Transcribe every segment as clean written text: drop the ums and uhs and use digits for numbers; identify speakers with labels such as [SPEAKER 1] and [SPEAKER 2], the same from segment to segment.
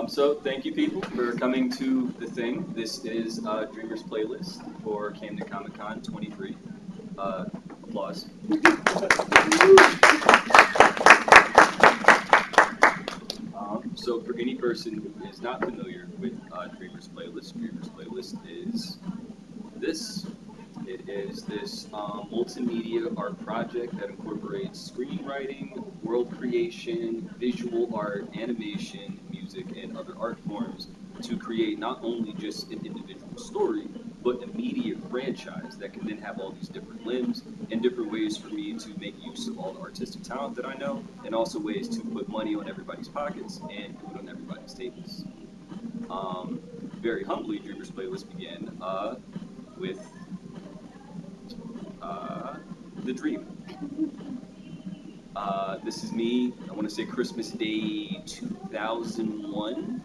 [SPEAKER 1] So thank you people for coming to the thing. This is Dreamers Playlist for Camden Comic Con 23. Applause. So for any person who is not familiar with Dreamers Playlist is this. It is this multimedia art project that incorporates screenwriting, world creation, visual art, animation, music, and other art forms to create not only just an individual story, but a media franchise that can then have all these different limbs and different ways for me to make use of all the artistic talent that I know, and also ways to put money on everybody's pockets and food on everybody's tables. Um, Very humbly, Dreamers Playlist began with uh, the dream. This is me, I want to say Christmas Day 2001.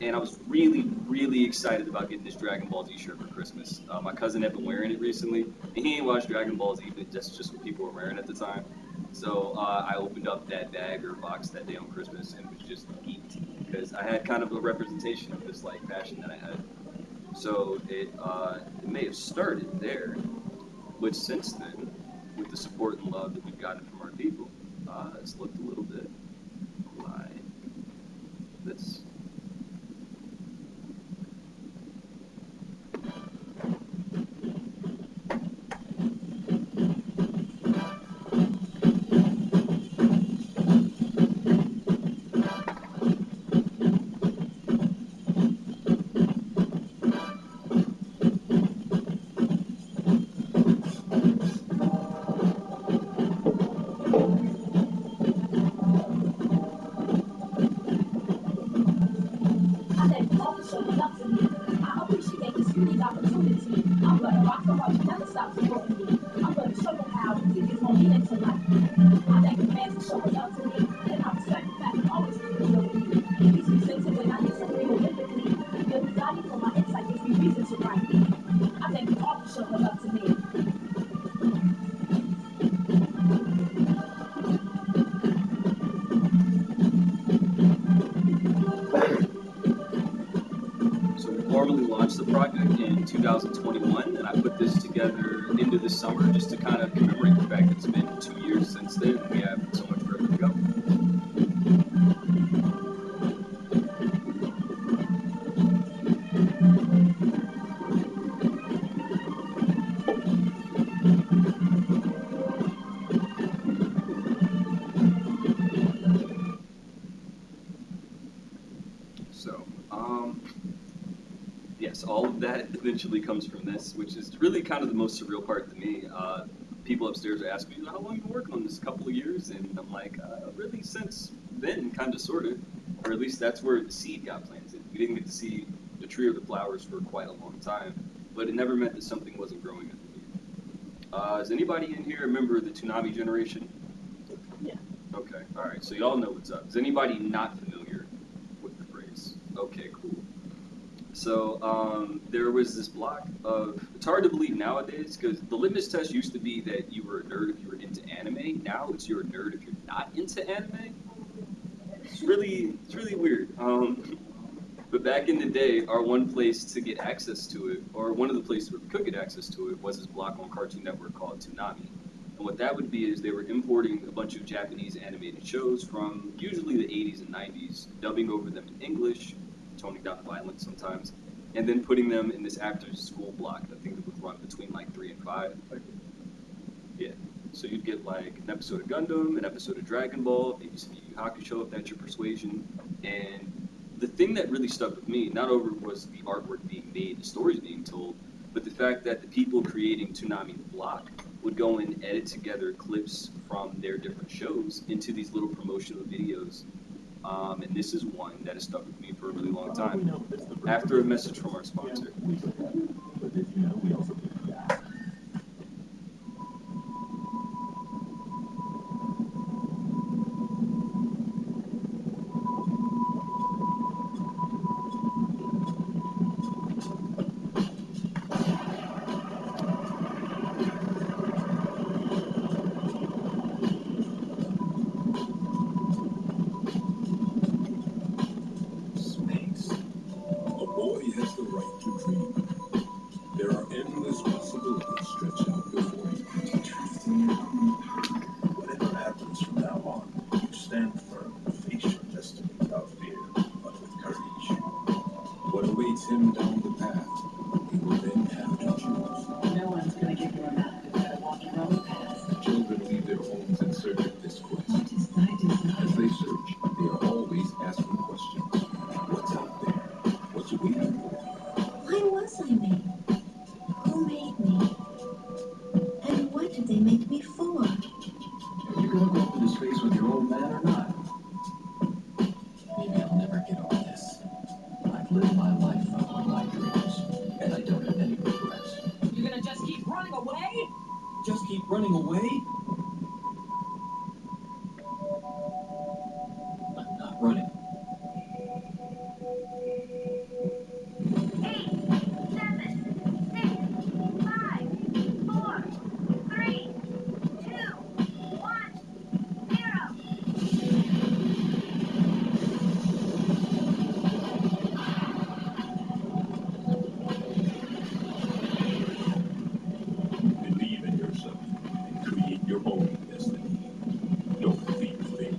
[SPEAKER 1] And I was really, really excited about getting this Dragon Ball Z shirt for Christmas. My cousin had been wearing it recently, and he ain't watched Dragon Ball Z, but that's just what people were wearing at the time. So I opened up that bag or box that day on Christmas and was just geeked because I had kind of a representation of this like passion that I had. So it may have started there, which since then, with the support and love that we've gotten from our people, it's looked a little bit like this.
[SPEAKER 2] I thank you all for showing up to me. I appreciate this unique opportunity. I'm gonna rock the world, never stop supporting me. I'm gonna show you how music is gonna get into life. I thank the fans for showing up to me, and I respect the fact you always keep it real with me. It keeps me centered when I disagree politically. Your desire for my insight gives me reason to write. I thank you all for showing up to me.
[SPEAKER 1] So we formally launched the project in 2021, and I put this together into the summer just to kind of commemorate the fact that it's been 2 years since then, and we have so much further to go. So, yes, all of that eventually comes from this, which is really kind of the most surreal part to me. People upstairs are asking me, how long have you been working on this? A couple of years? And I'm like, really since then, kind of, sort of. Or at least that's where the seed got planted. We didn't get to see the tree or the flowers for quite a long time, but it never meant that something wasn't growing underneath. Is anybody in here a member of the Toonami generation?
[SPEAKER 2] Yeah.
[SPEAKER 1] Okay, all right, so y'all know what's up. Is anybody not familiar with the phrase? Okay, cool. So there was this block of, it's hard to believe nowadays because the litmus test used to be that you were a nerd if you were into anime. Now it's you're a nerd if you're not into anime. It's really weird. But back in the day, our one place to get access to it, or one of the places where we could get access to it, was this block on Cartoon Network called Toonami. And what that would be is they were importing a bunch of Japanese animated shows from usually the 80s and 90s, dubbing over them in English, toning down the violence sometimes, and then putting them in this after-school block. I think it would run between like 3 and 5. Yeah. So you'd get like an episode of Gundam, an episode of Dragon Ball, maybe some Yu Yu Hakusho if that's your persuasion. And the thing that really stuck with me, not over was the artwork being made, the stories being told, but the fact that the people creating Toonami the Block would go and edit together clips from their different shows into these little promotional videos. And this is one that has stuck with me for a really long time. After a message from our sponsor.
[SPEAKER 3] space with your old man or not? Maybe I'll never get over this. I've lived my life following my dreams, and I don't have any regrets.
[SPEAKER 2] You're gonna just keep running away?
[SPEAKER 3] Just keep running away? I'm not running.
[SPEAKER 2] 8, 7, 6, 5, 4, 3, 2, 1, 0.
[SPEAKER 3] Believe in yourself and create your own destiny. Don't fear fate.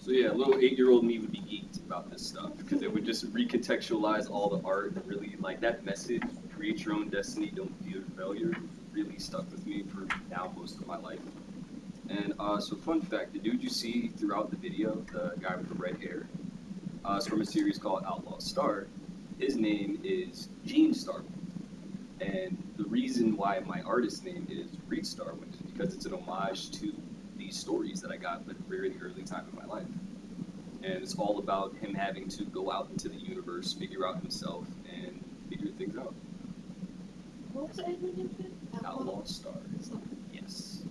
[SPEAKER 1] So yeah, little 8-year-old me would be geeked about this stuff because it would just recontextualize all the art and really like that message, create your own destiny, don't fear failure, really stuck with me for now most of my life. And so fun fact, the dude you see throughout the video, the guy with the red hair, is from a series called Outlaw Star. His name is Gene Starwind. And the reason why my artist name is Reet Starwind is because it's an homage to these stories that I got at a very early time in my life. And it's all about him having to go out into the universe, figure out himself, and figure things out.
[SPEAKER 2] What was the name again?
[SPEAKER 1] Outlaw Star. Yes.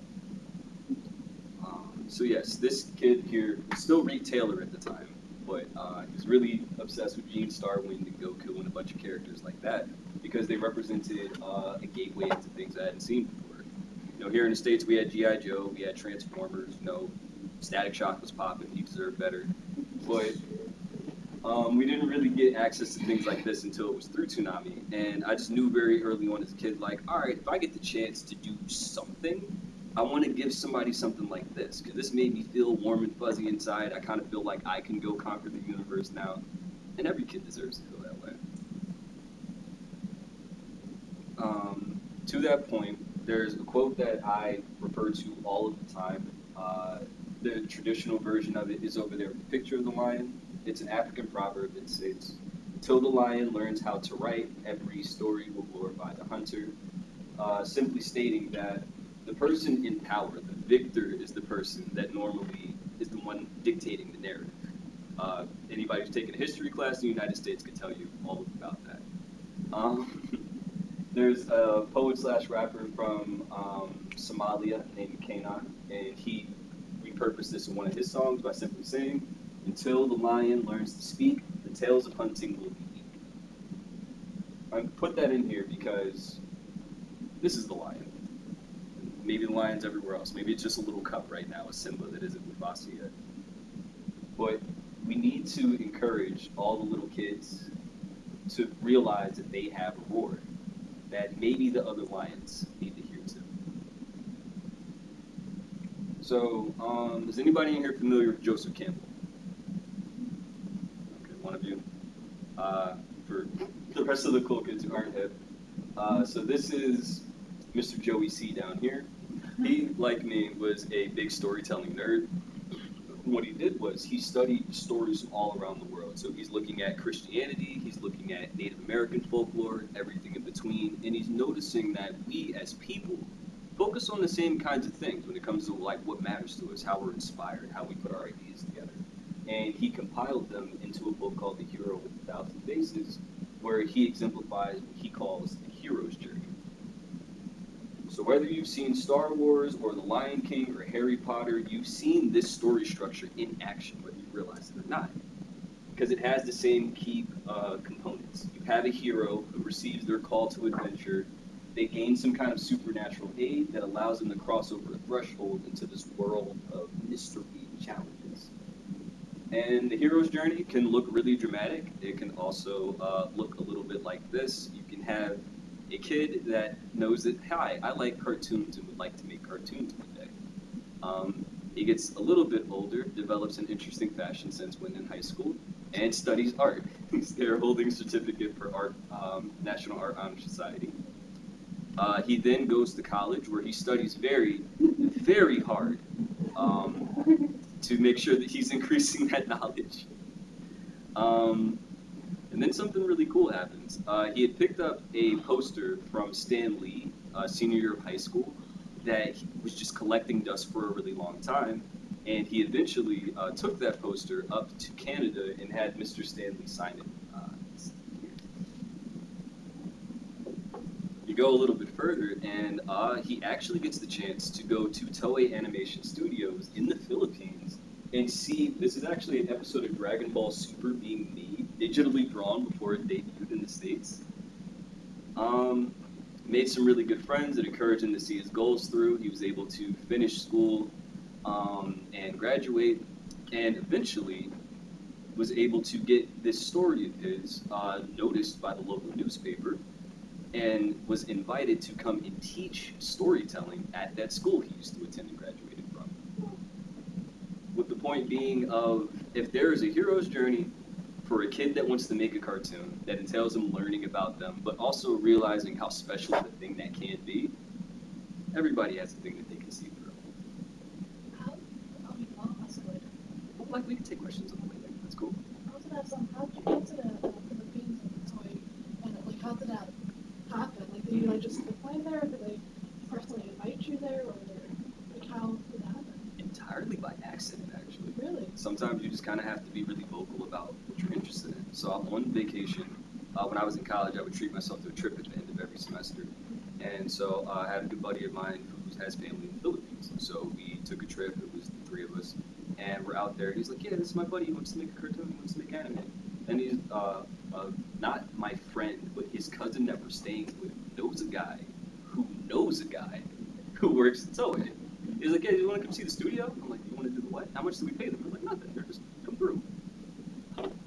[SPEAKER 1] So yes, this kid here was still Reet Taylor at the time, but he was really obsessed with Gene Starwind and Goku and a bunch of characters like that because they represented a gateway into things I hadn't seen before. You know, here in the States we had G.I. Joe, we had Transformers, you know, Static Shock was popping, he deserved better. But we didn't really get access to things like this until it was through Toonami, and I just knew very early on as a kid, like, all right, if I get the chance to do something, I want to give somebody something like this, because this made me feel warm and fuzzy inside. I kind of feel like I can go conquer the universe now, and every kid deserves to feel that way. To that point, there's a quote that I refer to all of the time. The traditional version of it is over there with the picture of the lion. It's an African proverb that states, "Till the lion learns how to write, every story will glorify the hunter," simply stating that the person in power, the victor, is the person that normally is the one dictating the narrative. Anybody who's taken a history class in the United States could tell you all about that. There's a poet slash rapper from Somalia named Kanan, and he repurposed this in one of his songs by simply saying, "Until the lion learns to speak, the tales of hunting will be weak." I put that in here because this is the lion. Maybe the lion's everywhere else. Maybe it's just a little cup right now, a Simba that isn't Mufasa yet. But we need to encourage all the little kids to realize that they have a roar, that maybe the other lions need to hear too. So, is anybody in here familiar with Joseph Campbell? Okay, one of you. For the rest of the cool kids who aren't hip, so this is Mr. Joey C down here. He, like me, was a big storytelling nerd. What he did was he studied stories from all around the world. So he's looking at Christianity, he's looking at Native American folklore, everything in between, and he's noticing that we as people focus on the same kinds of things when it comes to like what matters to us, how we're inspired, how we put our ideas together. And he compiled them into a book called The Hero with a Thousand Faces, where he exemplifies what he calls the hero's journey. So whether you've seen Star Wars or The Lion King or Harry Potter, you've seen this story structure in action, whether you realize it or not. Because it has the same key components. You have a hero who receives their call to adventure. They gain some kind of supernatural aid that allows them to cross over a threshold into this world of mystery and challenges. And the hero's journey can look really dramatic. It can also look a little bit like this. You can have a kid that knows that, hi, I like cartoons and would like to make cartoons one day. He gets a little bit older, develops an interesting fashion sense when in high school, and studies art. He's there holding certificate for art, National Art Honor Society. He then goes to college where he studies very, very hard to make sure that he's increasing that knowledge. And then something really cool happens. He had picked up a poster from Stan Lee, senior year of high school, that he was just collecting dust for a really long time. And he eventually took that poster up to Canada and had Mr. Stan Lee sign it. You go a little bit further, and he actually gets the chance to go to Toei Animation Studios in the Philippines and see. This is actually an episode of Dragon Ball Super being made, digitally drawn before it debuted in the States. Made some really good friends that encouraged him to see his goals through. He was able to finish school and graduate, and eventually was able to get this story of his noticed by the local newspaper, and was invited to come and teach storytelling at that school he used to attend and graduated from. With the point being of, if there is a hero's journey for a kid that wants to make a cartoon that entails them learning about them, but also realizing how special the thing that can be, everybody has a thing that they can see through. Like, we can take questions on the way there. That's cool.
[SPEAKER 2] I was gonna ask, how did you get to the Philippines and the toy? And like, how did that happen? Like, did you like just apply there? Or did they personally invite you there, or like how did that happen?
[SPEAKER 1] Entirely by accident, actually.
[SPEAKER 2] Really?
[SPEAKER 1] Sometimes you just kind of have to be really vocal about what you're interested in. So on vacation, when I was in college, I would treat myself to a trip at the end of every semester. And so I had a good buddy of mine who has family in the Philippines. So we took a trip. It was the three of us. And we're out there. He's like, yeah, this is my buddy. He wants to make a cartoon. He wants to make anime. And he's not my friend, but his cousin that we're staying with knows a guy who knows a guy who works at Toei. He's like, yeah, you want to come see the studio? I'm like, you want to do the what? How much do we pay them? I'm like, nothing. They're just come through.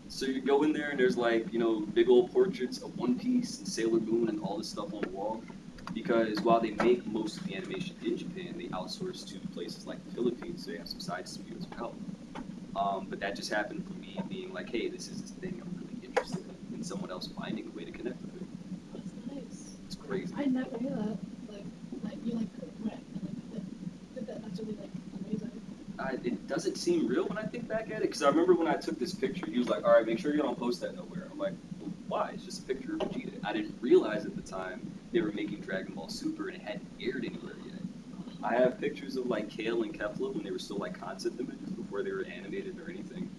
[SPEAKER 1] So you go in there and there's like, big old portraits of One Piece and Sailor Moon and all this stuff on the wall. Because while they make most of the animation in Japan, they outsource to places like the Philippines, so they have some side studios for help. But that just happened for me being like, hey, this is this thing I'm really interested in, and someone else finding a way to connect with it.
[SPEAKER 2] That's nice.
[SPEAKER 1] It's crazy.
[SPEAKER 2] I never knew that. Like you like went and did that. That's really like amazing.
[SPEAKER 1] It doesn't seem real when I think back at it, because I remember when I took this picture, he was like, all right, make sure you don't post that nowhere. I'm like, well, why? It's just a picture of Vegeta. I didn't realize at the time they were making Dragon Ball Super and it hadn't aired anywhere yet. I have pictures of like Kale and Kefla when they were still like concept images before they were animated or anything.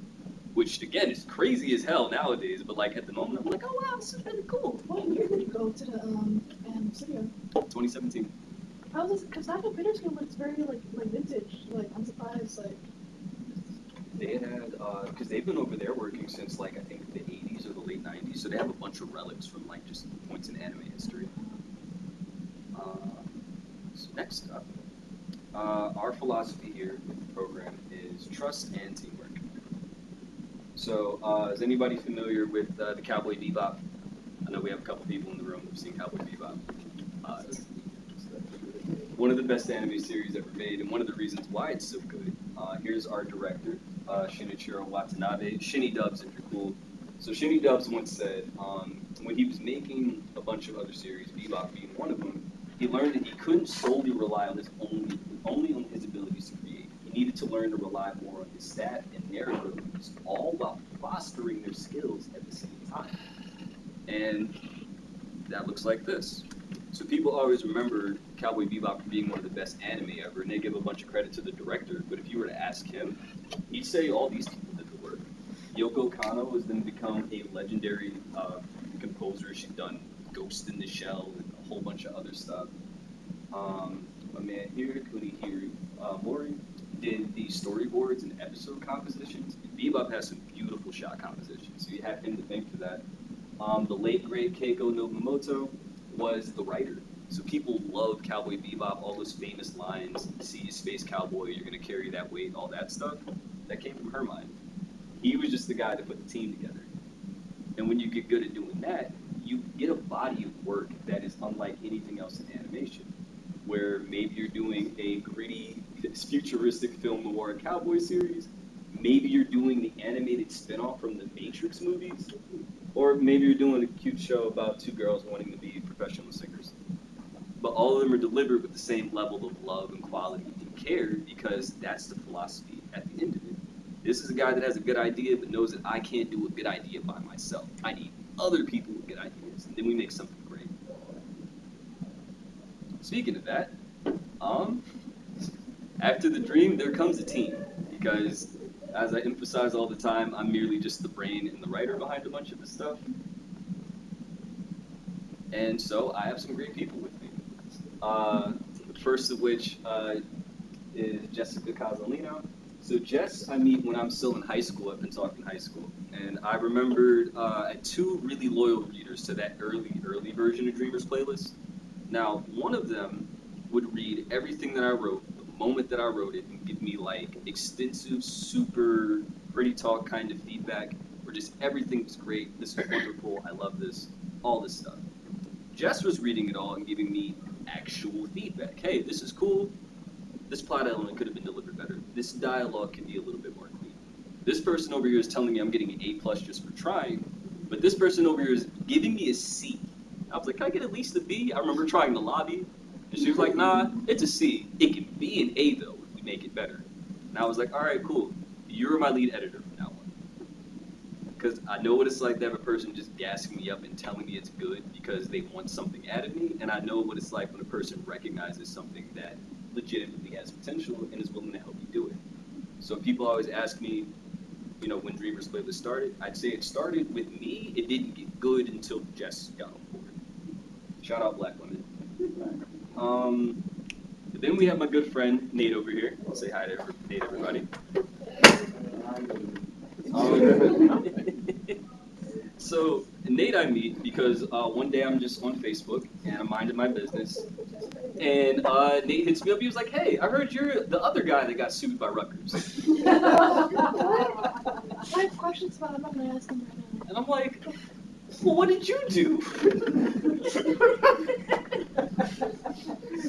[SPEAKER 1] Which again is crazy as hell nowadays, but like at the moment I'm like, oh wow, this is really cool.
[SPEAKER 2] What year did you go to the studio?
[SPEAKER 1] 2017.
[SPEAKER 2] How was it? Because that computer screen looks very like vintage. Like I'm surprised. Like
[SPEAKER 1] They had because they've been over there working since like I think the 80s or the late 90s, so they have a bunch of relics from like just points in anime history. So next up, our philosophy here with the program is trust and teamwork. So is anybody familiar with the Cowboy Bebop? I know we have a couple people in the room who've seen Cowboy Bebop. One of the best anime series ever made, and one of the reasons why it's so good. Here's our director, Shinichiro Watanabe. Shinny Dubs, if you're cool. So Shinny Dubs once said, when he was making a bunch of other series, Bebop being one of them, he learned that he couldn't solely rely on only on his abilities to create. He needed to learn to rely more on his staff and their abilities, all while fostering their skills at the same time. And that looks like this. So people always remember Cowboy Bebop for being one of the best anime ever, and they give a bunch of credit to the director. But if you were to ask him, he'd say all these people did the work. Yoko Kanno has then become a legendary composer. She's done Ghost in the Shell and a whole bunch of other stuff. My man here, Kunihiro Mori, did the storyboards and episode compositions. Bebop has some beautiful shot compositions, so you have him to thank for that. The late great Keiko Nobumoto was the writer. So people love Cowboy Bebop, all those famous lines, see Space Cowboy, you're going to carry that weight, all that stuff. That came from her mind. He was just the guy that put the team together. And when you get good at doing that, you get a body of work that is unlike anything else in animation. Where maybe you're doing a gritty, futuristic film noir cowboy series, maybe you're doing the animated spin-off from the Matrix movies, Or maybe you're doing a cute show about two girls wanting to be professional singers. But all of them are delivered with the same level of love and quality and care because that's the philosophy at the end of it. This is a guy that has a good idea but knows that I can't do a good idea by myself. I need other people with good ideas, and then we make something great. Speaking of that, um, after the dream, there comes a team. Because, as I emphasize all the time, I'm merely just the brain and the writer behind a bunch of this stuff. And so I have some great people with me. The first of which is Jessica Casalino. So Jess, I meet when I'm still in high school. I've been talking high school, and I remembered I had two really loyal readers to that early version of Dreamers playlist. Now, one of them would read everything that I wrote the moment that I wrote it and give me like extensive, super pretty talk kind of feedback, where just everything was great. This is wonderful. I love this. All this stuff. Jess was reading it all and giving me actual feedback. Hey, this is cool. This plot element could have been delivered better. This dialogue could be a little bit more clean. This person over here is telling me I'm getting an A plus just for trying, but this person over here is giving me a C. I was like, can I get at least a B? I remember trying the lobby, and she was like, nah, it's a C. It can be an A though if we make it better. And I was like, all right, cool. You're my lead editor from now on. Because I know what it's like to have a person just gassing me up and telling me it's good because they want something out of me, and I know what it's like when a person recognizes something that legitimately has potential and is willing to help you do it. So people always ask me, when Dreamers Playlist started, I'd say it started with me. It didn't get good until Jess got on board. Shout out Black women. Then we have my good friend Nate over here. I'll say hi to Nate, everybody. So Nate I meet because one day I'm just on Facebook and I'm minding my business, and Nate hits me up. He was like, "Hey, I heard you're the other guy that got sued by Rutgers."
[SPEAKER 4] I have questions about him. I'm gonna ask him right now.
[SPEAKER 1] And I'm like, "Well, what did you do?"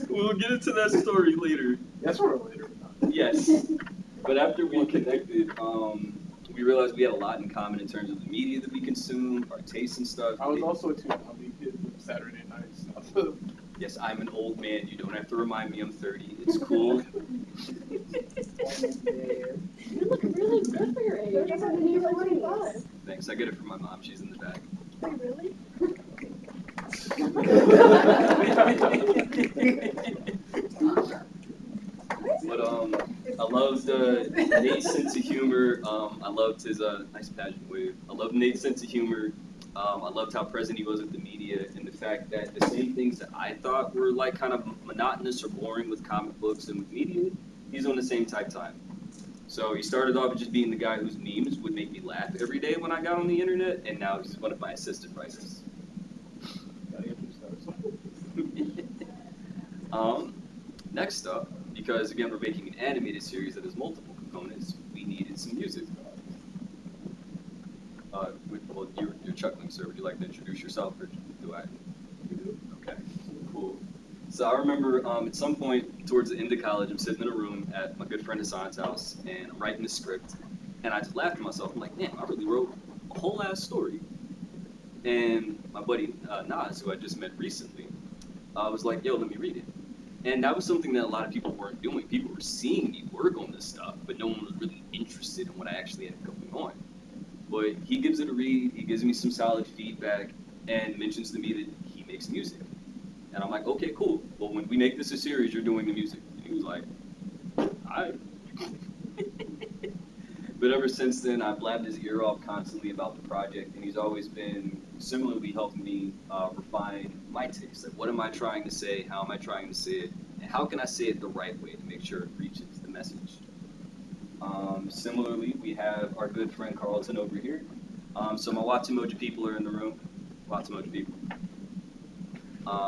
[SPEAKER 1] We'll get into that story later.
[SPEAKER 5] That's for later.
[SPEAKER 1] Yes, but after we connected, we realized we had a lot in common in terms of the media that we consume, our tastes and stuff.
[SPEAKER 5] I was also a Tsunami kid with Saturday Night stuff.
[SPEAKER 1] Yes, I'm an old man. You don't have to remind me I'm 30. It's cool.
[SPEAKER 4] You look really good for your age. You're 45.
[SPEAKER 1] Thanks. I get it from my mom. She's in the back.
[SPEAKER 4] Wait, really?
[SPEAKER 1] But I loved Nate's sense of humor. I loved his nice pageant wave. I loved Nate's sense of humor. I loved how present he was with the media and the fact that the same things that I thought were like kind of monotonous or boring with comic books and with media, he's on the same type time. So he started off just being the guy whose memes would make me laugh every day when I got on the internet, and now he's one of my assistant writers. Next up, because again we're making an animated series that has multiple components, we needed some music. Well, you're chuckling, sir. Would you like to introduce yourself, or do I? You do? Okay, cool. So I remember at some point towards the end of college, I'm sitting in a room at my good friend Hassan's house, and I'm writing the script, and I just laughed to myself. I'm like, damn, I really wrote a whole ass story. And my buddy Nas, who I just met recently, was like, yo, let me read it. And that was something that a lot of people weren't doing. People were seeing me work on this stuff, but no one was really interested in what I actually had going on. But he gives it a read, he gives me some solid feedback, and mentions to me that he makes music. And I'm like, okay, cool. Well, when we make this a series, you're doing the music. And he was like, all right. But ever since then, I've blabbed his ear off constantly about the project, and he's always been similarly helping me refine my taste. Like, what am I trying to say? How am I trying to say it? And how can I say it the right way to make sure it reaches the message? Similarly, we have our good friend Carlton over here. So my Watsumoja people are in the room. Watsumoja people.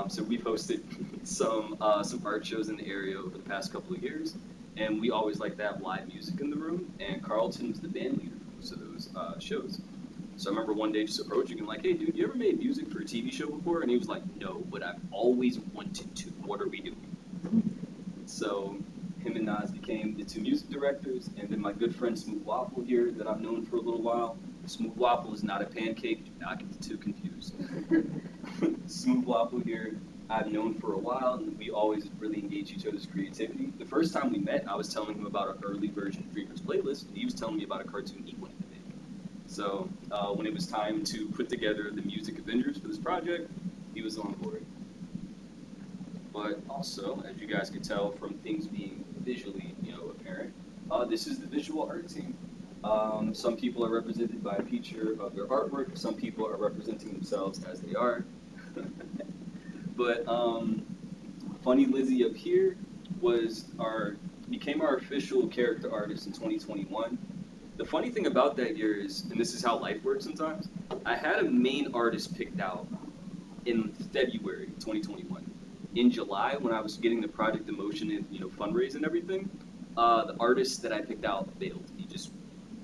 [SPEAKER 1] So we've hosted some art shows in the area over the past couple of years, and we always like to have live music in the room, and Carlton was the band leader for most of those shows. So I remember one day just approaching him like, hey dude, you ever made music for a TV show before? And he was like, no, but I've always wanted to. What are we doing? So him and Nas became the two music directors, and then my good friend Smooth Waffle here that I've known for a little while, Smooth waffle is not a pancake. Do not get the two confused. Smooth waffle here, I've known for a while, and we always really engage each other's creativity. The first time we met, I was telling him about an early version of Dreamers Playlist, and he was telling me about a cartoon he wanted to make. So when it was time to put together the Music Avengers for this project, he was on board. But also, as you guys can tell from things being visually, apparent, this is the visual art team. Some people are represented by a feature of their artwork. Some people are representing themselves as they are. But Funny Lizzie up here became our official character artist in 2021. The funny thing about that year is, and this is how life works sometimes, I had a main artist picked out in February 2021. In July, when I was getting the project in motion and fundraise and everything, the artist that I picked out failed. He just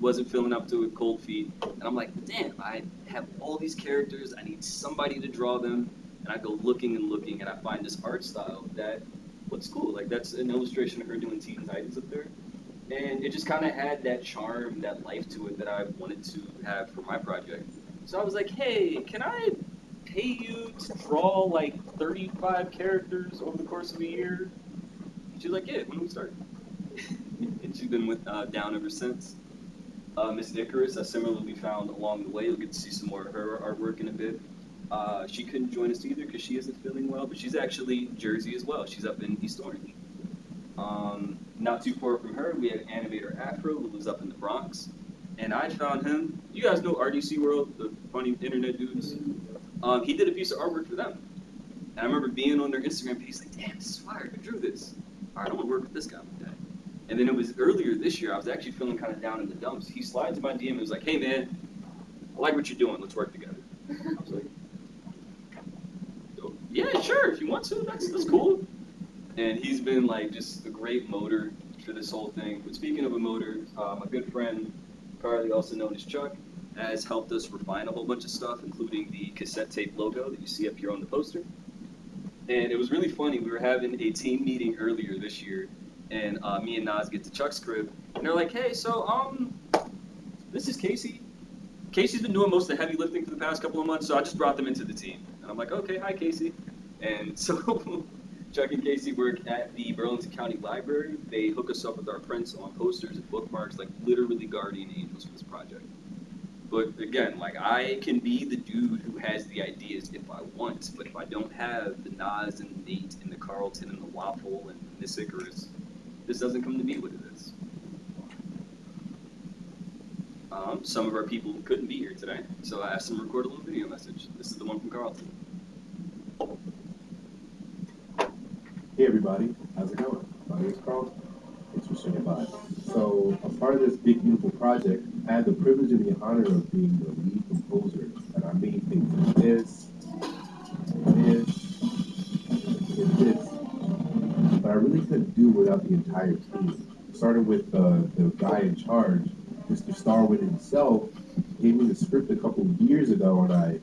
[SPEAKER 1] wasn't feeling up to it, cold feet. And I'm like, damn, I have all these characters. I need somebody to draw them. And I go looking and looking, and I find this art style that looks cool. Like, that's an illustration of her doing Teen Titans up there. And it just kind of had that charm, that life to it that I wanted to have for my project. So I was like, hey, can I pay you to draw like 35 characters over the course of a year? She's like, yeah, when do we start? And she's been down ever since. Miss Icarus, I similarly found along the way. You'll get to see some more of her artwork in a bit. She couldn't join us either because she isn't feeling well, but she's actually Jersey as well. She's up in East Orange. Not too far from her, we had animator Afro, who lives up in the Bronx. And I found him. You guys know RDC World, the funny internet dudes? He did a piece of artwork for them. And I remember being on their Instagram page, like, damn, this is fire, who drew this? All right, I want to work with this guy one day. And then it was earlier this year, I was actually feeling kind of down in the dumps. He slides my DM and was like, hey man, I like what you're doing, let's work together. I was like, yeah, sure, if you want to, that's cool. And he's been like just a great motor for this whole thing. But speaking of a motor, my good friend Carly, also known as Chuck, has helped us refine a whole bunch of stuff, including the cassette tape logo that you see up here on the poster. And it was really funny. We were having a team meeting earlier this year, and me and Nas get to Chuck's crib, and they're like, hey, so this is Casey. Casey's been doing most of the heavy lifting for the past couple of months, so I just brought them into the team. And I'm like, okay, hi, Casey. And so Chuck and Casey work at the Burlington County Library. They hook us up with our prints on posters and bookmarks, like literally guardian angels for this project. But again, like, I can be the dude who has the ideas if I want, but if I don't have the Nas and Nate and the Carlton and the Waffle and Miss Icarus, this doesn't come to be what it is. Some of our people couldn't be here today, so I asked them to record a little video message. This is the one from Carlton.
[SPEAKER 6] Hey everybody, how's it going? My name is Carlton. Thanks for swinging by. So, as part of this big, beautiful project, I had the privilege and the honor of being the lead composer, and I made things like this, and this, but I really couldn't do without the entire team. Starting with the guy in charge, Mr. Starwind himself, gave me the script a couple of years ago, and I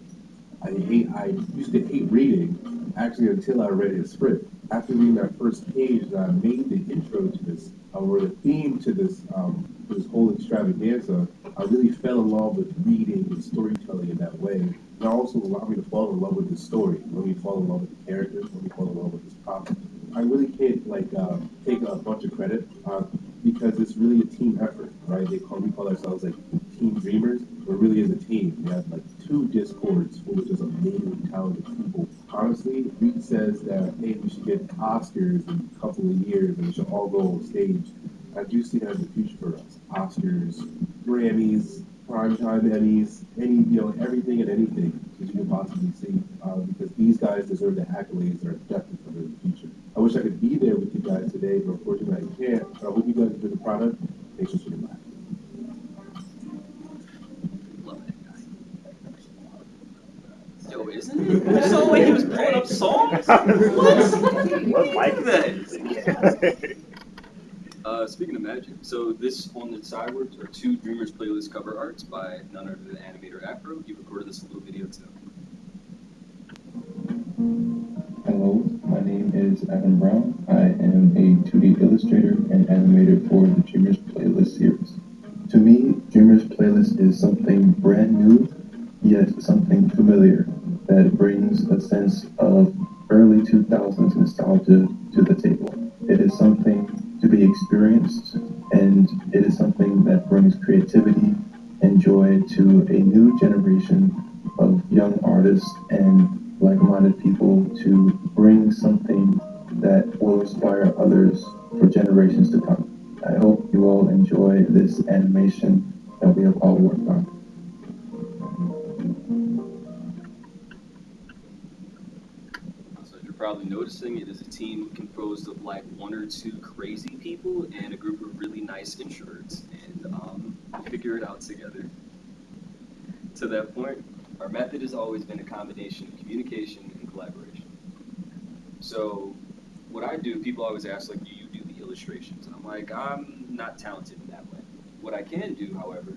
[SPEAKER 6] used to hate reading, actually, until I read his script. After reading that first page, I made the intro to this, or the theme to this whole extravaganza. I really fell in love with reading and storytelling in that way. And it also allowed me to fall in love with the story, let me fall in love with the characters, let me fall in love with this process. I really can't take a bunch of credit because it's really a team effort, right? We call ourselves like team dreamers, but it really is a team. We have like 2 Discords full of just amazing, talented people. Honestly, Reet says that, hey, we should get Oscars in a couple of years and we should all go on stage. I do see that as the future for us. Oscars, Grammys, primetime Emmys, everything and anything that you can possibly see, because these guys deserve the accolades that are definitely coming in the future. I wish I could be there with you guys today, but unfortunately I can't. But I hope you guys enjoy the product. Thanks for sitting by.
[SPEAKER 1] Love that guy. Yo, isn't it? I saw the way he was pulling up songs. What? Like that. Speaking of magic, so this on the sideworks are 2 Dreamers Playlist cover arts by none other than animator Afro. He recorded this little video too.
[SPEAKER 7] Hello, my name is Adam Brown. I am a 2D illustrator and animator for the Dreamers Playlist series. To me, Dreamers Playlist is something brand that brings a sense of early 2000s nostalgia to the table. It is something to be experienced, and it is something that brings creativity and joy to a new generation of young artists and like-minded people to bring something that will inspire others for generations to come. I hope you all enjoy this animation that we have all worked on.
[SPEAKER 1] So as you're probably noticing, it is a team composed of like one or two crazy people and a group of really nice introverts, and we figure it out together. To that point, our method has always been a combination of communication and collaboration. So what I do, people always ask, like, do you do the illustrations? And I'm like, I'm not talented in that way. What I can do, however,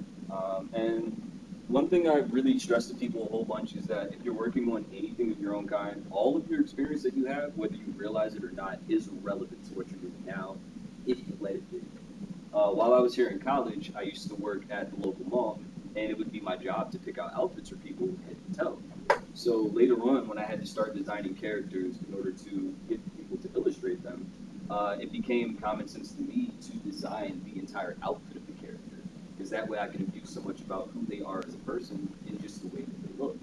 [SPEAKER 1] and one thing I really stress to people a whole bunch is that if you're working on anything of your own kind, all of your experience that you have, whether you realize it or not, is relevant to what you're doing now, if you let it be. While I was here in college, I used to work at the local mall, and it would be my job to pick out outfits for people head to toe. So later on, when I had to start designing characters in order to get people to illustrate them, it became common sense to me to design the entire outfit of the character, because that way I can view so much about who they are as a person in just the way that they look.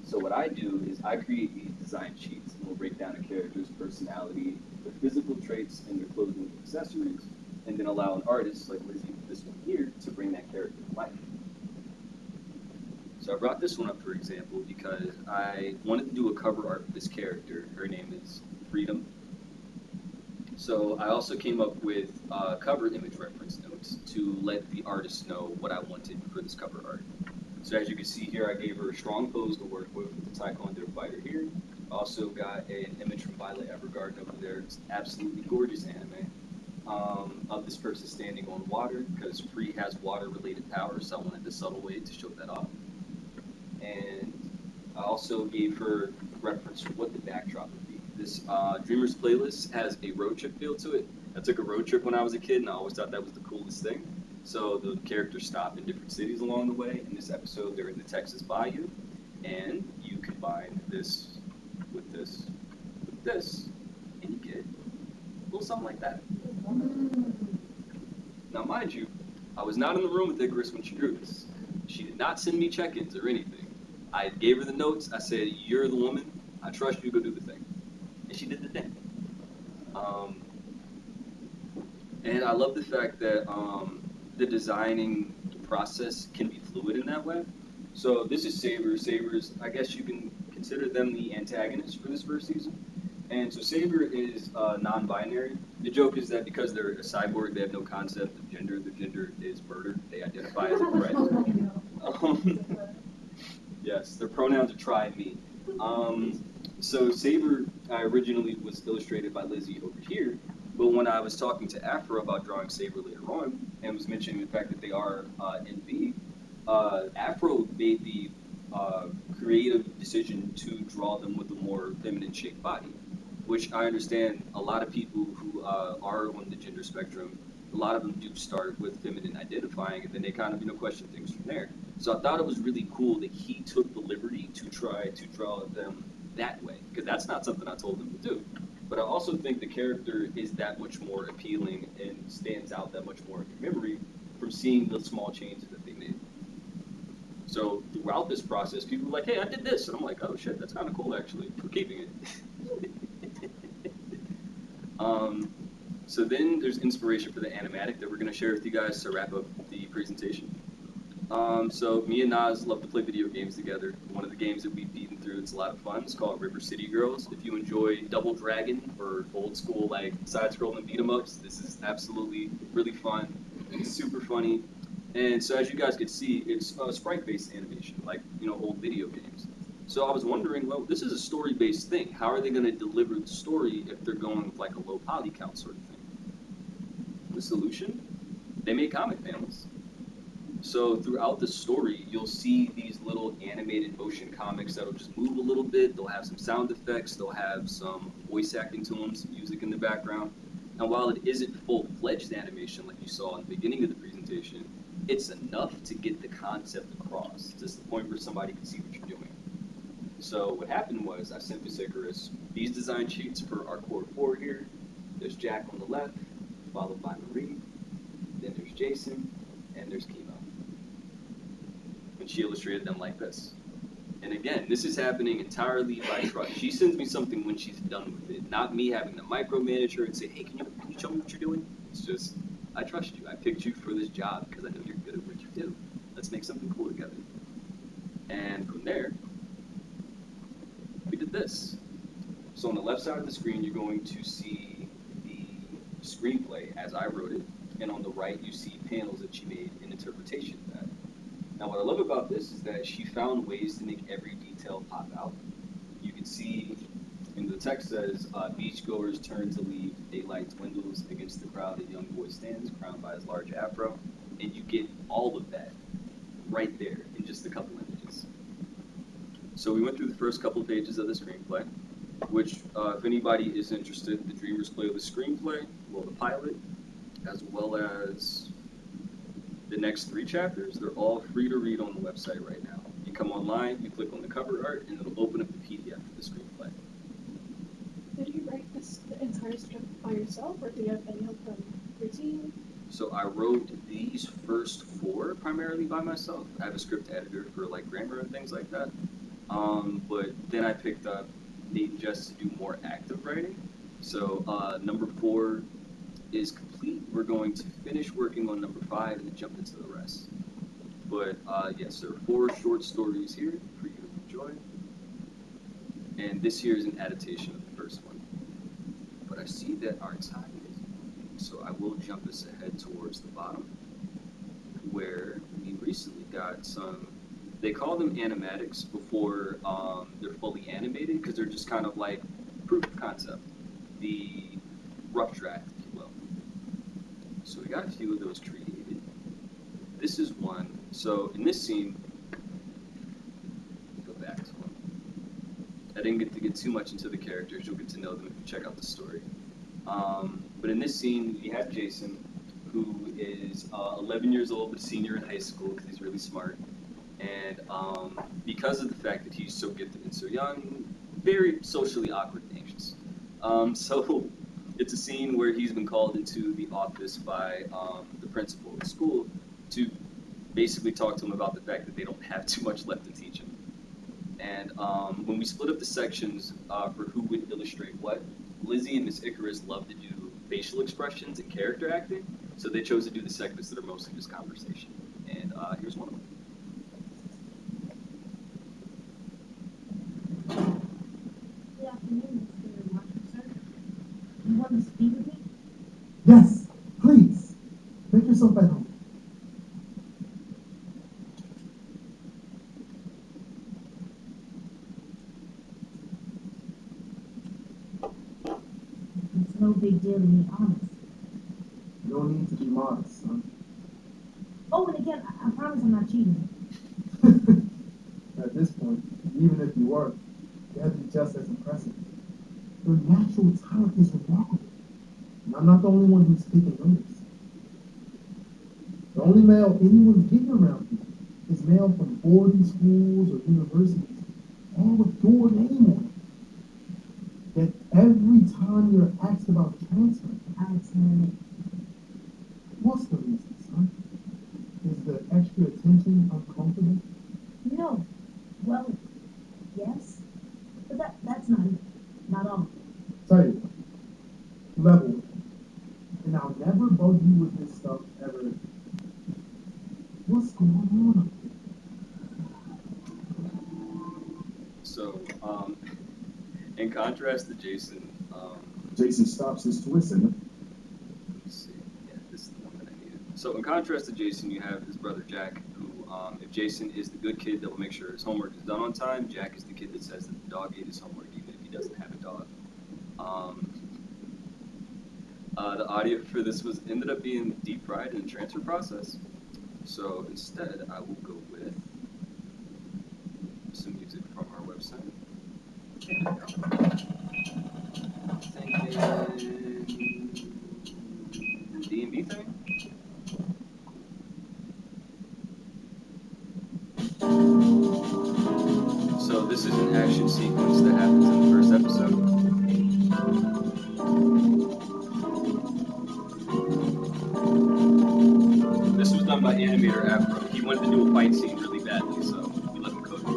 [SPEAKER 1] So what I do is I create these design sheets, and we'll break down a character's personality, their physical traits, and their clothing and accessories, and then allow an artist, like Lizzie, this one here, to bring that character to life. So I brought this one up, for example, because I wanted to do a cover art for this character. Her name is Freedom. So I also came up with cover image reference notes to let the artist know what I wanted for this cover art. So as you can see here, I gave her a strong pose to work with the Taekwondo fighter here. Also got an image from Violet Evergarden over there. It's absolutely gorgeous anime. Of this person standing on water, because Free has water-related powers, so I wanted a subtle way to show that off. And I also gave her reference for what the backdrop would be. This Dreamers playlist has a road trip feel to it. I took a road trip when I was a kid, and I always thought that was the coolest thing. So the characters stop in different cities along the way. In this episode, they're in the Texas Bayou, and you combine this with this with this, and you get a little something like that. Now, mind you, I was not in the room with Icarus when she drew this. She did not send me check-ins or anything. I gave her the notes. I said, "You're the woman. I trust you to go do the thing," and she did the thing. Um, and I love the fact that the designing process can be fluid in that way. So this is Saber. Saber's, I guess you can consider them the antagonists for this first season. And so Saber is non-binary. The joke is that because they're a cyborg, they have no concept of gender. Their gender is murder. They identify as a threat. Yes, their pronouns are try and me. So Saber, I originally was illustrated by Lizzie over here, but when I was talking to Afro about drawing Saber later on, and was mentioning the fact that they are NB, Afro made the creative decision to draw them with a more feminine shaped body, which I understand a lot of people who are on the gender spectrum, a lot of them do start with feminine identifying, and then they kind of question things from there. So I thought it was really cool that he took the liberty to try to draw them that way, because that's not something I told him to do. But I also think the character is that much more appealing and stands out that much more in your memory from seeing the small changes that they made. So throughout this process, people were like, "Hey, I did this," and I'm like, "Oh shit, that's kind of cool actually. We're keeping it." So then there's inspiration for the animatic that we're going to share with you guys to wrap up the presentation. So me and Nas love to play video games together. One of the games that we've beaten through, it's a lot of fun. It's called River City Girls. If you enjoy Double Dragon or old school like side-scrolling beat 'em ups, this is absolutely really fun. It's super funny. And so as you guys can see, it's sprite-based animation, like old video games. So I was wondering, well, this is a story-based thing. How are they going to deliver the story if they're going with like a low poly count sort of thing? The solution? They make comic panels. So throughout the story, you'll see these little animated motion comics that'll just move a little bit. They'll have some sound effects. They'll have some voice acting to them, some music in the background. And while it isn't full-fledged animation like you saw in the beginning of the presentation, it's enough to get the concept across, to the point where somebody can see what you're doing. So what happened was I sent Miss Icarus these design sheets for our core 4 here. There's Jack on the left, followed by Marie. Then there's Jason, and there's Chemo. And she illustrated them like this. And again, this is happening entirely by trust. She sends me something when she's done with it, not me having to micromanage her and say, hey, can you show me what you're doing? It's just, I trust you. I picked you for this job because I know you're good at what you do. Let's make something cool together. And from there, we did this. So on the left side of the screen, you're going to see the screenplay as I wrote it. And on the right, you see panels that she made in interpretation of that. Now, what I love about this is that she found ways to make every detail pop out. You can see, and the text says, beachgoers turn to leave, daylight dwindles against the crowd, a young boy stands, crowned by his large afro, and you get all of that right there in just a couple images. So we went through the first couple pages of the screenplay, which, if anybody is interested, the Dreamers Play the screenplay, well, the pilot, as well as the next 3 chapters, they're all free to read on the website right now. You come online, you click on the cover art, and it'll open up the PDF of the screenplay.
[SPEAKER 4] Did you write the entire script by yourself, or do you have any help from your team?
[SPEAKER 1] So I wrote these first 4 primarily by myself. I have a script editor for like grammar and things like that. But then I picked up Nate and Jess to do more active writing. So number 4 is complete. We're going to finish working on number 5 and then jump into the rest. But yes, there are 4 short stories here for you to enjoy. And this here is an adaptation of the first one. But I see that our time is moving, so I will jump us ahead towards the bottom, where we recently got some, they call them animatics before they're fully animated, because they're just kind of like proof of concept, the rough draft, if you will. So we got a few of those created. This is one. So in this scene, go back to one. I didn't get to get too much into the characters. You'll get to know them if you check out the story. But in this scene, we have Jason, who is 11 years old, but a senior in high school because he's really smart. And because of the fact that he's so gifted and so young, very socially awkward and anxious. So it's a scene where he's been called into the office by the principal of the school to basically talk to him about the fact that they don't have too much left to teach him. And when we split up the sections for who would illustrate what, Lizzie and Miss Icarus love to do facial expressions and character acting, so they chose to do the segments that are mostly just conversation. And here's one of them.
[SPEAKER 2] Good afternoon, Mr. Marshall, sir. You want to speak with me?
[SPEAKER 8] Yes, please. Make yourself at home.
[SPEAKER 2] It's no big deal to be honest.
[SPEAKER 8] No need to be modest, son.
[SPEAKER 2] Oh, and again, I promise I'm not cheating.
[SPEAKER 8] At this point, even if you were, that'd be just as impressive. Your natural talent is remarkable. And I'm not the only one who's taken notice. The only male anyone's getting around here is male from boarding schools or universities, all with your name on it. Yet every time you're asked about transfer,
[SPEAKER 2] I'll turn it.
[SPEAKER 8] what's the reason, son? Is the extra attention uncomfortable?
[SPEAKER 2] No. Well, yes. But that's not it. Not all.
[SPEAKER 8] Tell you what, level with me. And I'll never bug you with this stuff ever again. What's going on up there?
[SPEAKER 1] So, in contrast to Jason,
[SPEAKER 6] Jason stops his twist and
[SPEAKER 1] let me see. Yeah, this is the one that I needed. So in contrast to Jason, you have his brother Jack, who, if Jason is the good kid that will make sure his homework is done on time, Jack is the kid that says that the dog ate his homework, even if he doesn't have a dog. The audio for this ended up being deep fried in the transfer process. So instead, I will go with some music from our website. D&B thing? So this isn't actually violence that happens in the first episode. This was done by animator Afro. He wanted to do a fight scene really badly, so we let him code it.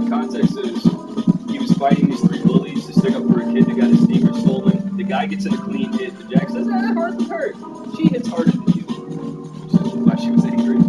[SPEAKER 1] Context is he was fighting these three bullies to stick up for a kid that got his sneakers stolen. The guy gets in a clean hit, but Jack says, "Ah, hardly hurt. She hits harder than you," which is why she was angry.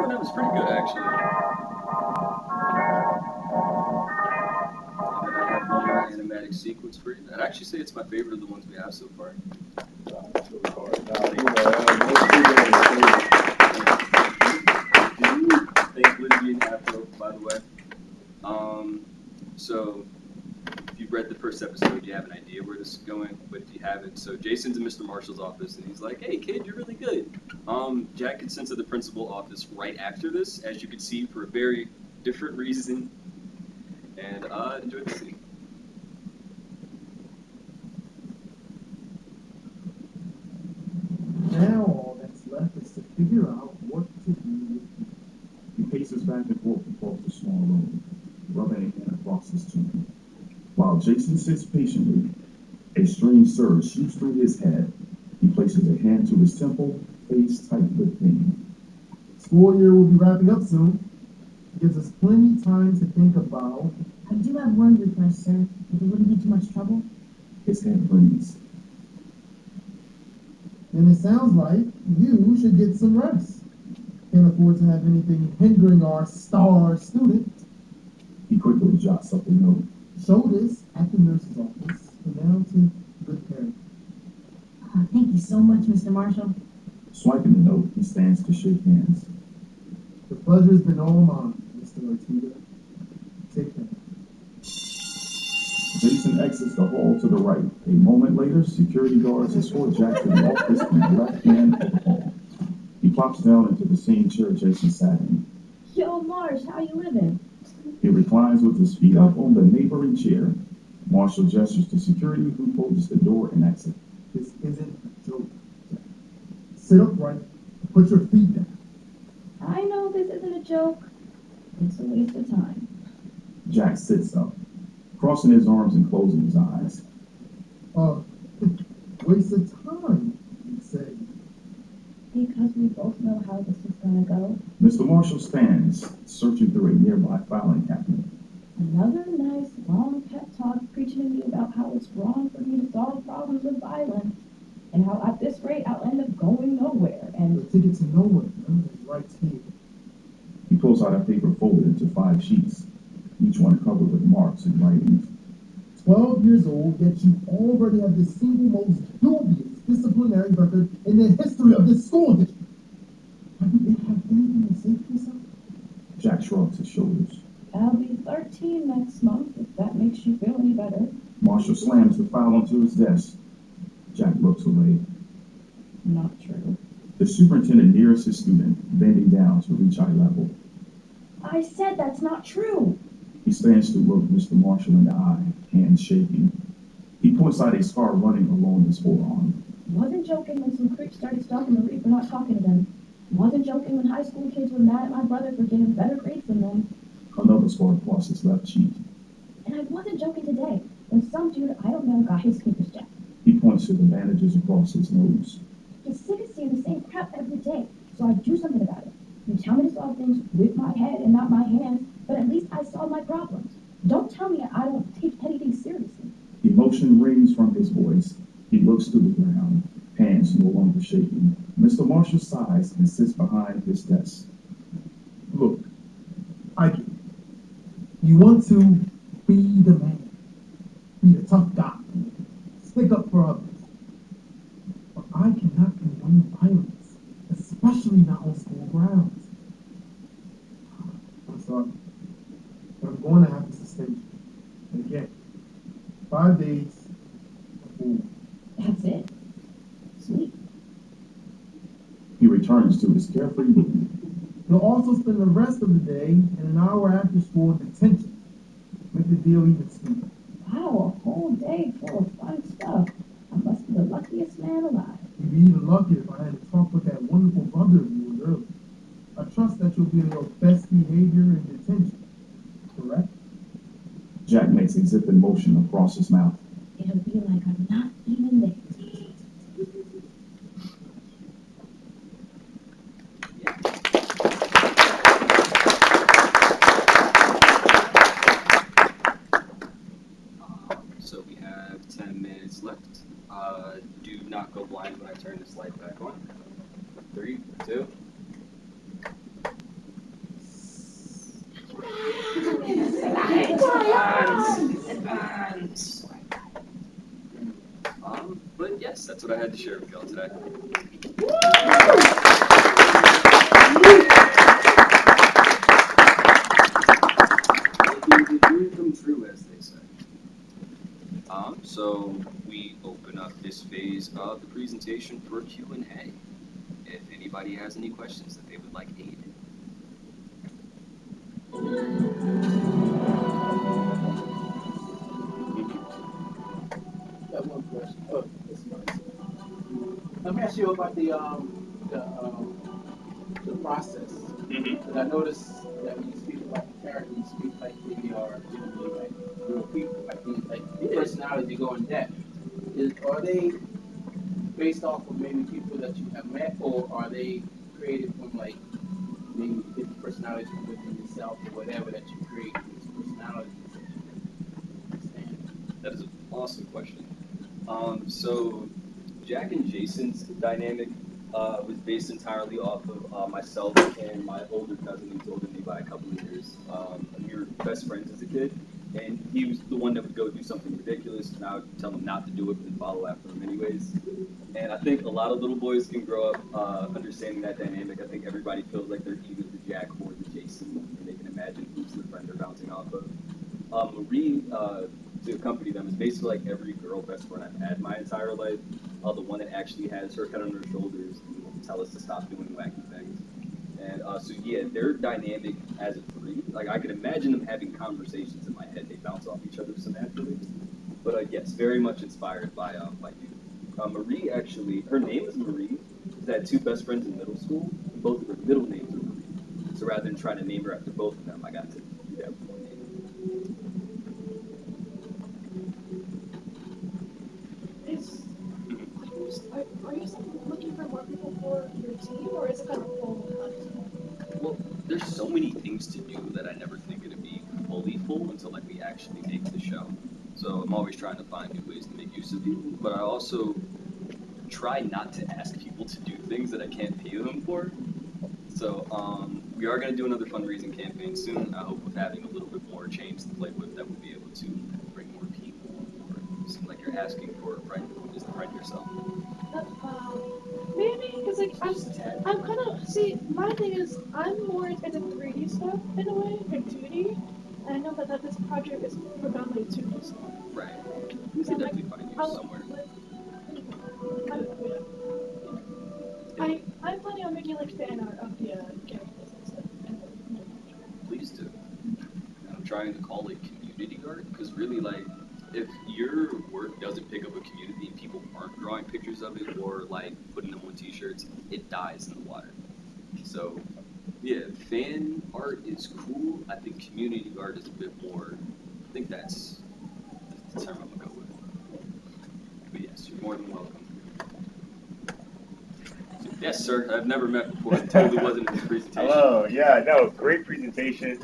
[SPEAKER 1] That was pretty good, actually. And then I have one more animatic sequence for you. I'd actually say it's my favorite of the ones we have so far. Thanks, Lindsay and Afro, by the way. So, if you've read the first episode, you have an idea where this is going, but if you haven't, so Jason's in Mr. Marshall's office, and he's like, "Hey, kid, you're really good." Jack gets sent to the principal's office right after this, as you can see, for a very different reason, and enjoy the scene.
[SPEAKER 8] Now all that's left is to figure out what to do with you.
[SPEAKER 3] He paces back and forth across the small room, rubbing a hand across his chin. While Jason sits patiently, a strange surge shoots through his head. He places a hand to his temple, face tight with pain.
[SPEAKER 8] School year will be wrapping up soon. It gives us plenty time to think about.
[SPEAKER 2] I do have one request, sir. If it wouldn't be too much trouble.
[SPEAKER 3] His head breathes.
[SPEAKER 8] And it sounds like you should get some rest. Can't afford to have anything hindering our star student.
[SPEAKER 3] He quickly jots up a note.
[SPEAKER 8] Show this at the nurse's office. And now to good care.
[SPEAKER 2] Thank you so much, Mr. Marshall.
[SPEAKER 3] Swiping the note, he stands to shake hands.
[SPEAKER 8] The pleasure's been all mine, Mr. Ortega. Take care.
[SPEAKER 3] Jason exits the hall to the right. A moment later, security guards escort Jack to the office on the left hand of the hall. He plops down into the same chair Jason sat in.
[SPEAKER 2] Yo, Marsh, how you living?
[SPEAKER 3] He reclines with his feet up on the neighboring chair. Marshall gestures to security, who closes the door and exits.
[SPEAKER 8] This isn't a joke. Sit upright. Put your feet down.
[SPEAKER 2] I know this isn't a joke. It's a waste of time.
[SPEAKER 3] Jack sits up, crossing his arms and closing his eyes.
[SPEAKER 8] Waste of time, you'd say.
[SPEAKER 2] Because we both know how this is gonna go.
[SPEAKER 3] Mr. Marshall stands, searching through a nearby filing cabinet.
[SPEAKER 2] Another nice, long pep talk preaching to me about how it's wrong for me to solve problems with violence. And how at this rate I'll end up going nowhere.
[SPEAKER 8] The
[SPEAKER 2] And
[SPEAKER 8] ticket to nowhere, is right here.
[SPEAKER 3] He pulls out a paper folded into 5 sheets, each one covered with marks and writings.
[SPEAKER 8] 12 years old, yet you already have the single most dubious disciplinary record in the history of this school district. Have you been have anything to say for yourself?
[SPEAKER 3] Jack shrugs his shoulders.
[SPEAKER 2] I'll be 13 next month, if that makes you feel any better.
[SPEAKER 3] Marshall slams the file onto his desk. Jack looks away.
[SPEAKER 2] Not true.
[SPEAKER 3] The superintendent nears his student, bending down to reach eye level.
[SPEAKER 2] I said that's not true.
[SPEAKER 3] He stands to look Mr. Marshall in the eye, hands shaking. He points out a scar running along his forearm.
[SPEAKER 2] What Wasn't joking when some creeps started stalking the Reet for not talking to them. Wasn't joking when high school kids were mad at my brother for getting better grades than them.
[SPEAKER 3] Another scar across his left cheek.
[SPEAKER 2] And I wasn't joking today when some dude I don't know got his sneakers jacked.
[SPEAKER 3] He points to the bandages across his nose.
[SPEAKER 2] Get sick of seeing the same crap every day, so I do something about it. You tell me to solve things with my head and not my hands, but at least I solve my problems. Don't tell me I don't take anything seriously.
[SPEAKER 3] Emotion rings from his voice. He looks to the ground, hands no longer shaking. Mr. Marshall sighs and sits behind his desk.
[SPEAKER 8] Look, I get it. You want to be the man, be the tough guy, stick up for others. But I cannot condone violence, especially not on school grounds. I'm sorry, but I'm going to have to suspend you. And again, 5 days. Ooh.
[SPEAKER 2] That's it. Sweet.
[SPEAKER 3] He returns to his carefree room.
[SPEAKER 8] You'll also spend the rest of the day in an hour after school detention. Make the deal even sweeter.
[SPEAKER 2] Wow, a whole day full of fun stuff. I must be the luckiest man alive.
[SPEAKER 8] You'd be even luckier if I had to talk with that wonderful brother of yours earlier. I trust that you'll be on your best behavior in detention. Correct?
[SPEAKER 3] Jack makes a zipping motion across his mouth.
[SPEAKER 2] It'll be like I'm not even there.
[SPEAKER 1] So we have 10 minutes left. Do not go blind when I turn this light back on. 3, 2. Advance. But yes, that's what I had to share with y'all today. The dream come true, as they say. So we open up this phase of the presentation for Q&A. If anybody has any questions that they would like aid.
[SPEAKER 5] Got one question. Oh, this is nice. Let me ask you about the process. Because I noticed that when you speak about the character, you speak like they are genuinely like real people. Like the personality you go in depth. Are they based off of maybe people that you have met, or are they created from like maybe different personalities from within yourself or whatever that you create these personalities that you understand?
[SPEAKER 1] That is an awesome question. So Jack and Jason's dynamic was based entirely off of myself and my older cousin, who's older than me by a couple of years. We were best friends as a kid, and he was the one that would go do something ridiculous, and I would tell him not to do it, and follow after him anyways. And I think a lot of little boys can grow up understanding that dynamic. I think everybody feels like they're either the Jack or the Jason, and they can imagine who's the friend they're bouncing off of. Marie, to accompany them, is basically like every girl best friend I've had my entire life. The one that actually has her head on her shoulders and will tell us to stop doing wacky things. And so yeah, their dynamic as a three, like I can imagine them having conversations in my head. They bounce off each other so naturally. But yes, very much inspired by you. Marie actually, her name is Marie. She's had two best friends in middle school, and both of her middle names are Marie. So rather than trying to name her after both of them, I got to do that with one name.
[SPEAKER 4] Are you looking for more people for your team, or is it kind of full hunt?
[SPEAKER 1] Well, there's so many things to do that I never think it'd be fully full until like we actually make the show. So I'm always trying to find new ways to make use of people, but I also try not to ask people to do things that I can't pay them for. So we are going to do another fundraising campaign soon. I hope with having a little bit more change to play with that we'll be able to bring more people. Or it seems like you're asking for a friend. Just friend yourself.
[SPEAKER 4] Maybe because like I'm kind of see. My thing is I'm more into 3D stuff in a way, like 2D. And I know that this project is predominantly 2D stuff.
[SPEAKER 1] Right. We can definitely find you somewhere.
[SPEAKER 4] I'm planning on making like fan art of the characters and stuff.
[SPEAKER 1] Please do. I'm trying to call it community art because really, like, if your work doesn't pick up a community and people aren't drawing pictures of it or like putting them on t-shirts, it dies in the water. So yeah, fan art is cool. I think community art is a bit more. I think that's the term I'm gonna go with. But yes, you're more than welcome. Yes, sir. I've never met before. It totally wasn't in this presentation.
[SPEAKER 9] Hello. Yeah. No. Great presentation.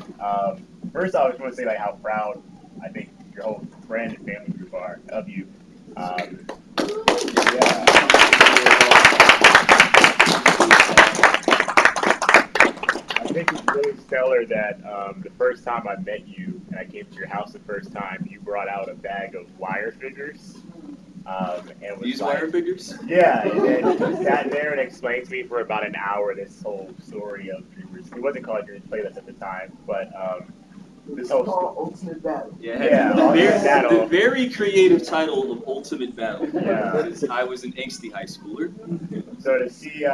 [SPEAKER 9] First, I just want to say like how proud I think your whole friend and family group are of you. Yeah. I think it's really stellar that the first time I met you and I came to your house the first time, you brought out a bag of wire figures. And was
[SPEAKER 1] These
[SPEAKER 9] like,
[SPEAKER 1] wire figures?
[SPEAKER 9] Yeah, and then sat there and explained to me for about an hour this whole story of Dreamers. It wasn't called Dreamers Playlist at the time, but this whole story.
[SPEAKER 8] Ultimate Battle.
[SPEAKER 9] Yeah, Ultimate Battle.
[SPEAKER 1] The very creative title of Ultimate Battle.
[SPEAKER 9] Yeah.
[SPEAKER 1] Because I was an angsty high schooler.
[SPEAKER 9] So to see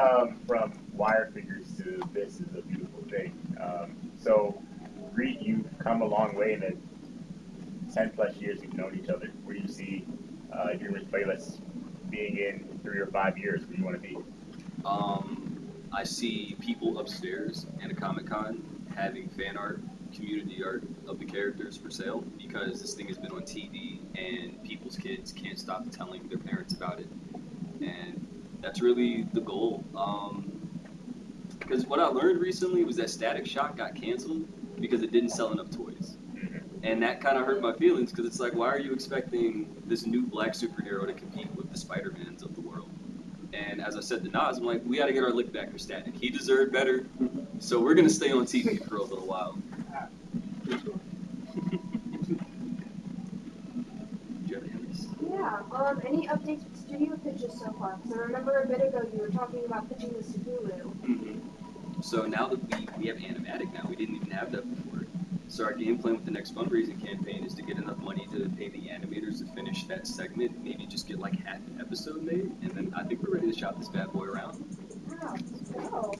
[SPEAKER 9] from wire figures to this is a beautiful thing. So, Reet, you've come a long way in the 10 plus years you've known each other. Where do you see Dreamers Playlist being in 3 or 5 years? Where do you want to be?
[SPEAKER 1] I see people upstairs in a Comic Con having fan art, community art of the characters for sale because this thing has been on TV and people's kids can't stop telling their parents about it. And that's really the goal. Because what I learned recently was that Static Shock got canceled because it didn't sell enough toys. And that kind of hurt my feelings because it's like, why are you expecting this new black superhero to compete with the Spider-Mans of the world? And as I said to Nas, I'm like, we got to get our lick back for Static. He deserved better, so we're going to stay on TV for a little while. Do you have any others?
[SPEAKER 10] Yeah, any updates with studio pitches so far? Because I remember a bit ago you were talking about pitching this to Hulu.
[SPEAKER 1] Mm-hmm. So now that we have Animatic now, we didn't even have that before. So our game plan with the next fundraising campaign is to get enough money to pay the animators to finish that segment, maybe just get like half an episode made, and then I think we're ready to shop this bad boy around.
[SPEAKER 10] Wow, let's go.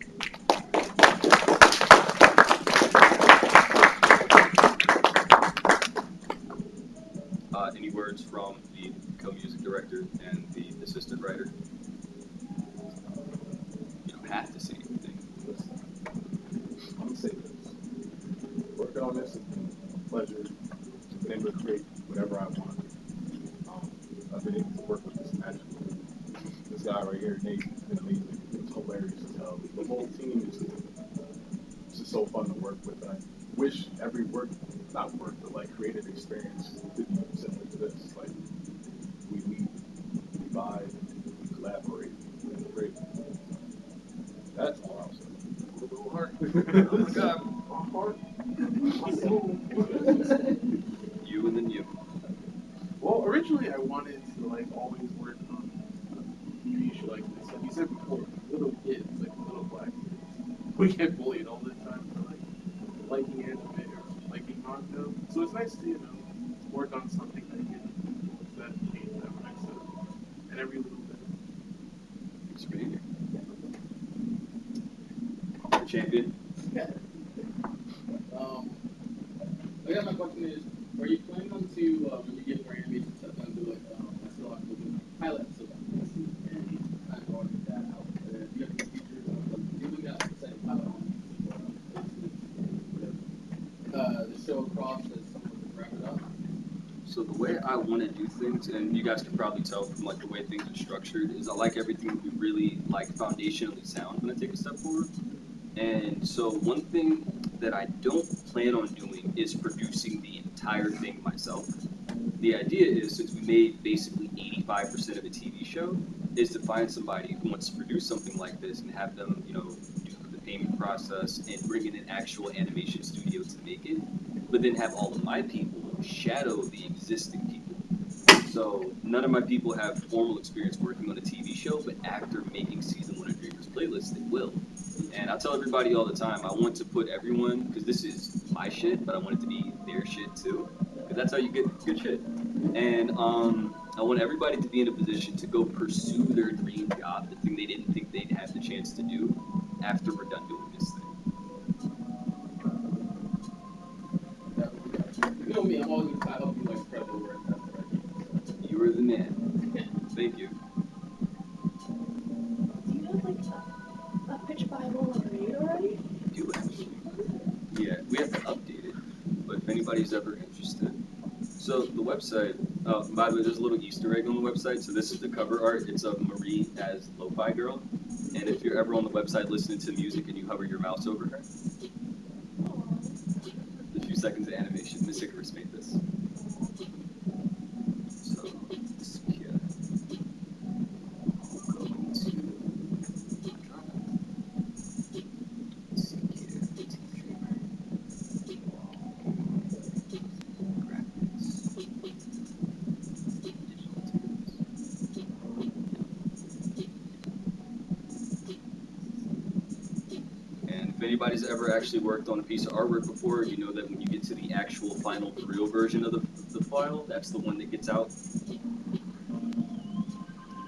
[SPEAKER 1] Any words from the co-music director and the assistant writer? You don't have to say anything.
[SPEAKER 6] I'm gonna say this. Working on this has been a pleasure. I've been able to create whatever I want. I've been able to work with this magical. This guy right here, Nate, has been amazing. It's hilarious as hell. The whole team is just so fun to work with. And I wish every creative experience could be similar to this. Like we vibe, we collaborate, and it's great. That's all I'll say. A little heart. Oh my God, my heart. My soul.
[SPEAKER 1] You and then you.
[SPEAKER 11] Well, originally I wanted to always work on a TV show like this. Like you said before, little kids, like little black kids, we get bullied all the time for liking anime or liking manga. So it's nice to work on something that change that mindset and every little bit.
[SPEAKER 1] Thanks for being here. Champion.
[SPEAKER 5] I guess my question is, are you planning on to, when you get more animation stuff done, do pilot episode on this and kind of going that out? Do you have any features of doing that, setting pilot on the show across as someone to wrap it up?
[SPEAKER 1] So the way I want to do things, and you guys can probably tell from the way things are structured, is I like everything to be really foundationally sound when I take a step forward. And so one thing that I don't plan on doing is producing the entire thing myself. The idea is, since we made basically 85% of a TV show, is to find somebody who wants to produce something like this and have them, do the payment process and bring in an actual animation studio to make it, but then have all of my people shadow the existing people. So none of my people have formal experience working on a TV show, but after making season 1 of Dreamers Playlist, they will. And I tell everybody all the time, I want to put everyone, because this is my shit, but I want it to be their shit too, because that's how you get good shit. And I want everybody to be in a position to go pursue their dream job, the thing they didn't think they'd have the chance to do after we're done doing this thing.
[SPEAKER 5] You know me, I'm always going to try to help you spread the word.
[SPEAKER 1] You were the man. Thank you.
[SPEAKER 4] have one with Reet already?
[SPEAKER 1] We do actually. Yeah, we have to update it. But if anybody's ever interested. So the website, by the way, there's a little Easter egg on the website. So this is the cover art. It's of Marie as Lo-Fi Girl. And if you're ever on the website listening to music and you hover your mouse over her, a few seconds of animation. Miss Icarus made this. So, let's go into and if anybody's ever actually worked on a piece of artwork before, you know that when you get to the actual final real version of the file, that's the one that gets out.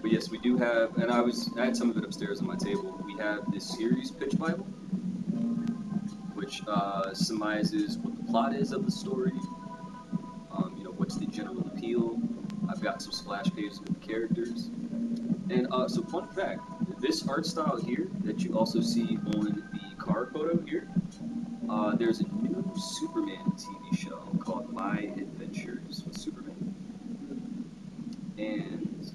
[SPEAKER 1] But yes, we do have, and I had some of it upstairs on my table. We have this series pitch Bible, which surmises what the plot is of the story. What's the general appeal. I've got some splash pages with the characters. And so fun fact, this art style here that you also see on the card photo here, there's a new Superman TV show called My Adventures with Superman. And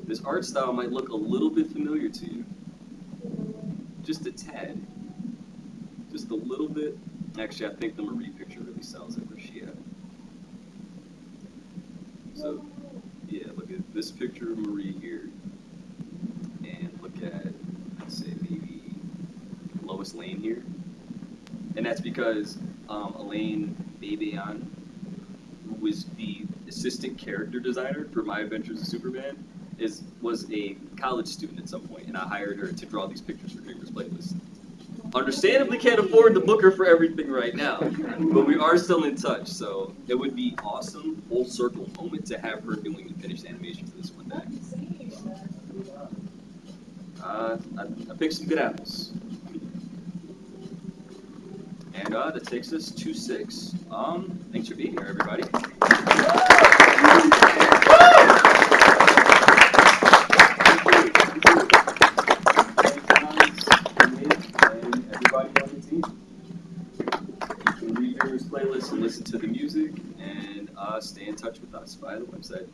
[SPEAKER 1] this art style might look a little bit familiar to you. Just a tad. Just a little bit. Actually, I think the Marie picture really sells it. Where's she at? So, yeah, look at this picture of Marie here. And look at, let's say, maybe Lois Lane here. And that's because Elaine Babayan, who was the assistant character designer for My Adventures with Superman, was a college student at some point, and I hired her to draw these pictures for Dreamers Playlist. Understandably can't afford to book her for everything right now, but we are still in touch, so it would be awesome, full circle moment to have her doing the finished animation for this one day. I picked some good apples. And that takes us to 6. Thanks for being here, everybody. Playlist and listen to the music and stay in touch with us via the website.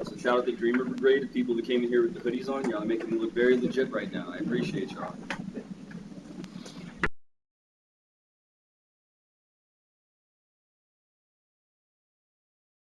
[SPEAKER 1] So shout out to Dreamer Brigade, the people that came in here with the hoodies on. Y'all making me look very legit right now. I appreciate y'all.